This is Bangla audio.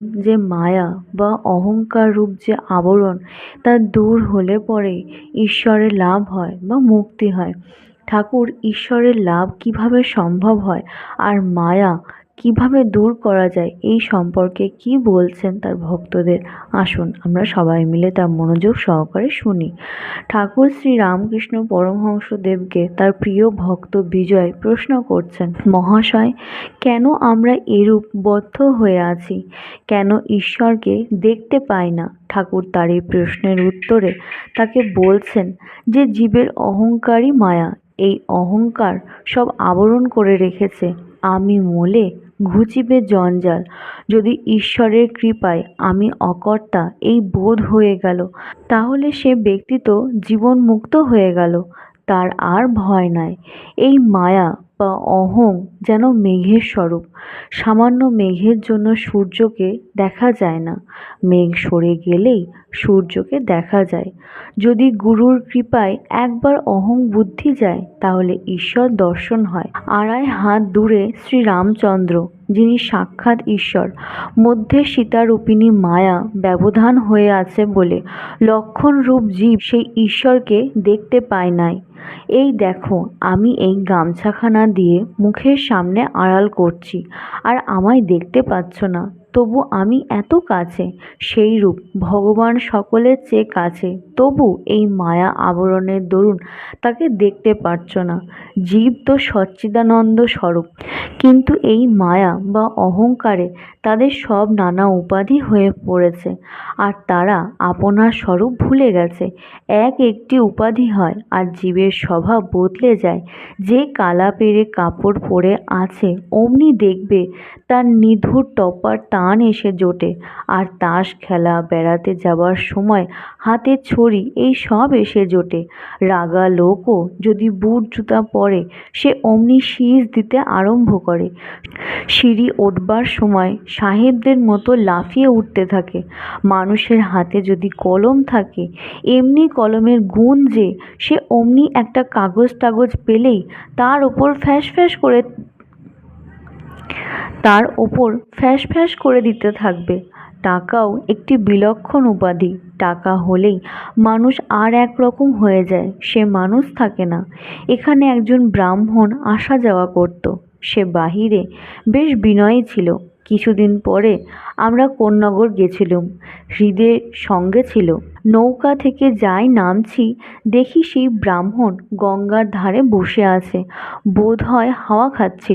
যে মায়া বা অহংকার রূপ যে আবরণ তা দূর হলে পরে ঈশ্বরের লাভ হয় বা মুক্তি হয়। ঠাকুর ঈশ্বরের লাভ কিভাবে সম্ভব হয় আর মায়া কিভাবে দূর করা যায় এই সম্পর্কে কি বলছেন তার ভক্তদের, আসুন আমরা সবাই মিলে তা মনোযোগ সহকারে শুনি। ঠাকুর শ্রী রামকৃষ্ণ পরমহংসদেবকে তার প্রিয় ভক্ত বিজয় প্রশ্ন করছেন, মহাশয়, কেন আমরা এরূপ বদ্ধ হয়ে আছি? কেন ঈশ্বরকে দেখতে পাই না? ঠাকুর তার এই প্রশ্নের উত্তরে তাকে বলছেন যে জীবের অহংকারই মায়া। এই অহংকার সব আবরণ করে রেখেছে। আমি মলে ঘুচিবে জঞ্জাল। যদি ঈশ্বরের কৃপায় আমি অকর্তা এই বোধ হয়ে গেল, তাহলে সে ব্যক্তি তো জীবন মুক্ত হয়ে গেল, তার আর ভয় নাই। এই মায়া বা অহং যেন মেঘের স্বরূপ। সামান্য মেঘের জন্য সূর্যকে দেখা যায় না, মেঘ সরে গেলেই সূর্যকে দেখা যায়। যদি গুরুর কৃপায় একবার অহং বুদ্ধি যায়, তাহলে ঈশ্বর দর্শন হয়। আড়াই হাত দূরে শ্রীরামচন্দ্র, যিনি সাক্ষাৎ ঈশ্বর, মধ্যে সীতারূপিণী মায়া ব্যবধান হয়ে আছে বলে লক্ষণ রূপ জীব সেই ঈশ্বরকে দেখতে পায় নাই। এই দেখো, আমি এই গামছাখানা দিয়ে মুখের সামনে আড়াল করছি, আর আমায় দেখতে পাচ্ছ না, তবু আমি এত কাছে। সেই রূপ ভগবান সকলের চেয়ে কাছে, তবু এই মায়া আবরণের দরুন তাকে দেখতে পারছ না। জীব তো সচ্চিদানন্দ স্বরূপ, কিন্তু এই মায়া বা অহংকারে তাদের সব নানা উপাধি হয়ে পড়েছে, আর তারা আপনার স্বরূপ ভুলে গেছে। একটি উপাধি হয় আর জীবের স্বভাব বদলে যায়। যে কালা পেরে কাপড় পরে আছে, অমনি দেখবে তার নিধুর টপার টান এসে জোটে, আর তাস খেলা, বেড়াতে যাবার সময় হাতে ছড়ি, এই সব এসে জোটে। রাগা লোকও যদি বুট জুতা পরে, সে অমনি শীষ দিতে আরম্ভ করে। সিঁড়ি ওঠবার সময় সাহেবদের মতো লাফিয়ে উঠতে থাকে। মানুষের হাতে যদি কলম থাকে, এমনি কলমের গুণ যে সে অমনি একটা কাগজ টাগজ পেলেই তার ওপর ফ্যাস ফ্যাস করে দিতে থাকবে। টাকাও একটি বিলক্ষণ উপাধি। টাকা হলেই মানুষ আর একরকম হয়ে যায়, সে মানুষ থাকে না। এখানে একজন ব্রাহ্মণ আসা যাওয়া করত। সে বাহিরে বেশ বিনয়ী ছিল। কিছুদিন পরে আমরা কোন্নগর গেছিলুম। হৃদের সঙ্গে ছিল। নৌকা থেকে যাই নামছি, দেখি সেই ব্রাহ্মণ গঙ্গার ধারে বসে আছে, বোধ হয় হাওয়া খাচ্ছিল।